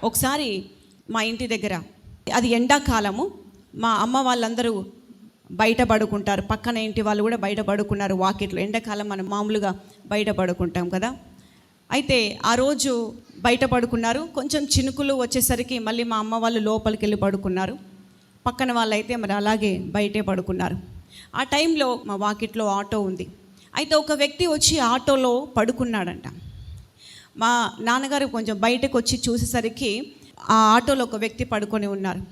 ఒకసారి మా ఇంటి దగ్గర, అది ఎండాకాలము, మా అమ్మ వాళ్ళందరూ బయట పడుకుంటారు, పక్కన ఇంటి వాళ్ళు కూడా బయట పడుకున్నారు వాకిట్లో. ఎండాకాలం మనం మామూలుగా బయట పడుకుంటాం కదా. అయితే ఆ రోజు బయట పడుకున్నారు. కొంచెం చినుకులు వచ్చేసరికి మళ్ళీ మా అమ్మ వాళ్ళు లోపలికి వెళ్ళి పడుకున్నారు. పక్కన వాళ్ళు అయితే మరి అలాగే బయటే పడుకున్నారు. ఆ టైంలో మా వాకిట్లో ఆటో ఉంది. అయితే ఒక వ్యక్తి వచ్చి ఆటోలో పడుకున్నాడంట. మా నాన్నగారు కొంచెం బయటకు వచ్చి చూసేసరికి ఆ ఆటోలో ఒక వ్యక్తి పడుకొని ఉన్నారు.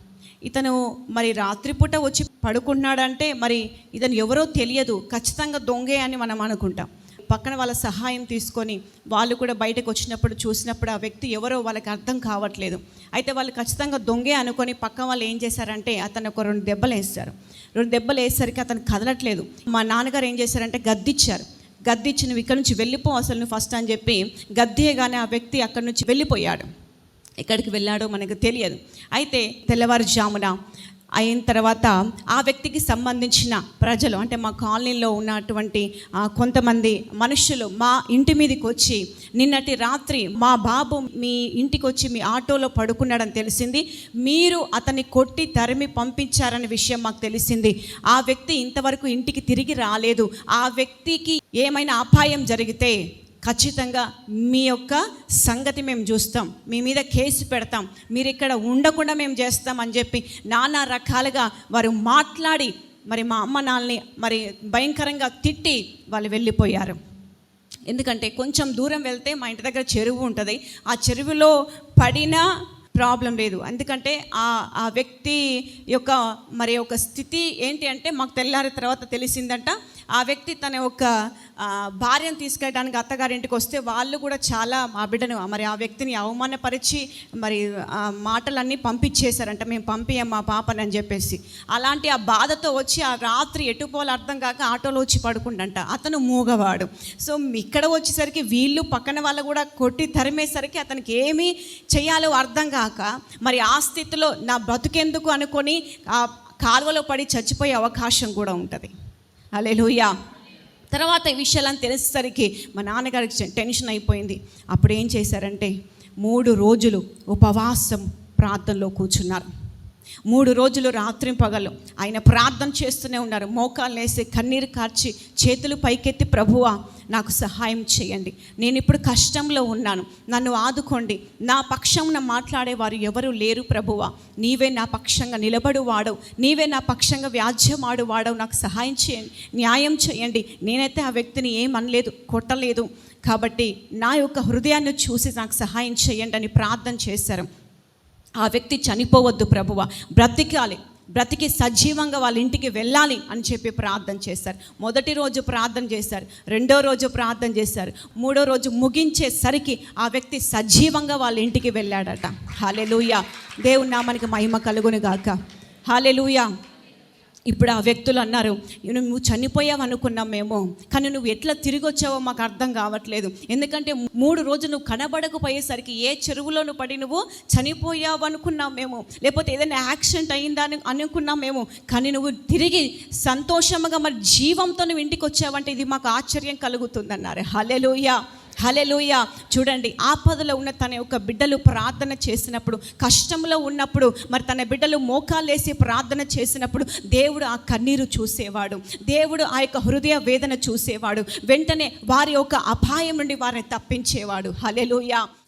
ఇతను మరి రాత్రిపూట వచ్చి పడుకున్నాడంటే మరి ఇతను ఎవరో తెలియదు, ఖచ్చితంగా దొంగే అని మనం అనుకుంటాం. పక్కన వాళ్ళ సహాయం తీసుకొని వాళ్ళు కూడా బయటకు వచ్చినప్పుడు చూసినప్పుడు ఆ వ్యక్తి ఎవరో వాళ్ళకి అర్థం కావట్లేదు. అయితే వాళ్ళు ఖచ్చితంగా దొంగే అనుకొని పక్క వాళ్ళు ఏం చేశారంటే అతను ఒక 2 దెబ్బలు వేస్తారు. 2 దెబ్బలు వేసేసరికి అతను కదలట్లేదు. మా నాన్నగారు ఏం చేశారంటే గద్దిచ్చారు. గద్దిచ్చి నువ్వు ఇక్కడ నుంచి వెళ్ళిపో అసలు నువ్వు ఫస్ట్ అని చెప్పి గద్దేయగానే ఆ వ్యక్తి అక్కడి నుంచి వెళ్ళిపోయాడు. ఎక్కడికి వెళ్ళాడో మనకు తెలియదు. అయితే తెల్లవారుజామున అయిన తర్వాత ఆ వ్యక్తికి సంబంధించిన ప్రజలు, అంటే మా కాలనీలో ఉన్నటువంటి కొంతమంది మనుషులు మా ఇంటి మీదకి వచ్చి, నిన్నటి రాత్రి మా బాబు మీ ఇంటికి వచ్చి మీ ఆటోలో పడుకున్నాడని తెలిసింది, మీరు అతన్ని కొట్టి తరిమి పంపించారనే విషయం మాకు తెలిసింది. ఆ వ్యక్తి ఇంతవరకు ఇంటికి తిరిగి రాలేదు. ఆ వ్యక్తికి ఏమైనా అపాయం జరిగితే ఖచ్చితంగా మీ యొక్క సంగతి మేము చూస్తాం, మీ మీద కేసు పెడతాం, మీరు ఇక్కడ ఉండకుండా మేము చేస్తాం అని చెప్పి నానా రకాలుగా వారు మాట్లాడి మరి మా అమ్మ నాన్నని మరి భయంకరంగా తిట్టి వాళ్ళు వెళ్ళిపోయారు. ఎందుకంటే కొంచెం దూరం వెళ్తే మా ఇంటి దగ్గర చెరువు ఉంటుంది. ఆ చెరువులో పడినా ప్రాబ్లం లేదు. ఎందుకంటే ఆ వ్యక్తి యొక్క మరి ఒక స్థితి ఏంటి అంటే మాకు తెల్లారి తర్వాత తెలిసిందంట. ఆ వ్యక్తి తన యొక్క భార్యను తీసుకెళ్ళడానికి అత్తగారింటికి వస్తే వాళ్ళు కూడా చాలా ఆ బిడ్డను మరి ఆ వ్యక్తిని అవమానపరిచి మరి మాటలన్నీ పంపించేశారంట, మేము పంపియం మా పాపని అని చెప్పేసి. అలాంటి ఆ బాధతో వచ్చి ఆ రాత్రి ఎటుపోలో అర్థం కాక ఆటోలో వచ్చి పడుకుండంట. అతను మూగవాడు. సో ఇక్కడ వచ్చేసరికి వీళ్ళు పక్కన వాళ్ళు కూడా కొట్టి తరిమేసరికి అతనికి ఏమీ చేయాలో అర్థం కాక మరి ఆ స్థితిలో నా బతుకెందుకు అనుకొని ఆ కాలువలో పడి చచ్చిపోయే అవకాశం కూడా ఉంటుంది. హల్లెలూయా. తర్వాత ఈ విషయాలను తెలిసేసరికి మా నాన్నగారికి టెన్షన్ అయిపోయింది. అప్పుడు ఏం చేశారంటే 3 రోజులు ఉపవాసం ప్రార్థనలో కూర్చున్నారు. 3 రోజులు రాత్రింపగలు ఆయన ప్రార్థన చేస్తూనే ఉన్నారు. మోకాలు వేసి కన్నీరు కార్చి చేతులు పైకెత్తి, ప్రభువా నాకు సహాయం చేయండి, నేను ఇప్పుడు కష్టంలో ఉన్నాను, నన్ను ఆదుకోండి, నా పక్షంన మాట్లాడేవారు ఎవరు లేరు ప్రభువా, నీవే నా పక్షంగా నిలబడువాడవు, నీవే నా పక్షంగా వ్యాజ్యమాడువాడవు, నాకు సహాయం చేయండి, న్యాయం చేయండి. నేనైతే ఆ వ్యక్తిని ఏమనలేదు, కొట్టలేదు, కాబట్టి నా యొక్క హృదయాన్ని చూసి నాకు సహాయం చేయండి అని ప్రార్థన చేశారు. ఆ వ్యక్తి చనిపోవద్దు ప్రభువా, బ్రతికి సజీవంగా వాళ్ళ ఇంటికి వెళ్ళాలి అని చెప్పి ప్రార్థన చేశారు. మొదటి రోజు ప్రార్థన చేశారు, 2వ రోజు ప్రార్థన చేశారు, 3వ రోజు ముగించేసరికి ఆ వ్యక్తి సజీవంగా వాళ్ళ ఇంటికి వెళ్ళాడట. హల్లెలూయా. దేవుని నామానికి మహిమ కలుగును గాక. హల్లెలూయా. ఇప్పుడు ఆ వ్యక్తులు అన్నారు, నువ్వు చనిపోయావు అనుకున్నాం మేము, కానీ నువ్వు ఎట్లా తిరిగి వచ్చావో మాకు అర్థం కావట్లేదు. ఎందుకంటే 3 రోజులు నువ్వు కనబడకపోయేసరికి ఏ చెరువులో నువ్వు పడి నువ్వు చనిపోయావు అనుకున్నాం మేము, లేకపోతే ఏదైనా యాక్సిడెంట్ అయిందా అని అనుకున్నాం మేము, కానీ నువ్వు తిరిగి సంతోషంగా మరి జీవంతో నువ్వు ఇంటికి వచ్చావంటే ఇది మాకు ఆశ్చర్యం కలుగుతుందన్నారు. హల్లెలూయా. హల్లెలూయా. చూడండి, ఆపదలో ఉన్న తన యొక్క బిడ్డలు ప్రార్థన చేసినప్పుడు, కష్టంలో ఉన్నప్పుడు మరి తన బిడ్డలు మోకాలేసి ప్రార్థన చేసినప్పుడు దేవుడు ఆ కన్నీరు చూసేవాడు, దేవుడు ఆ యొక్క హృదయ వేదన చూసేవాడు, వెంటనే వారి యొక్క అపాయం నుండి వారిని తప్పించేవాడు. హల్లెలూయా.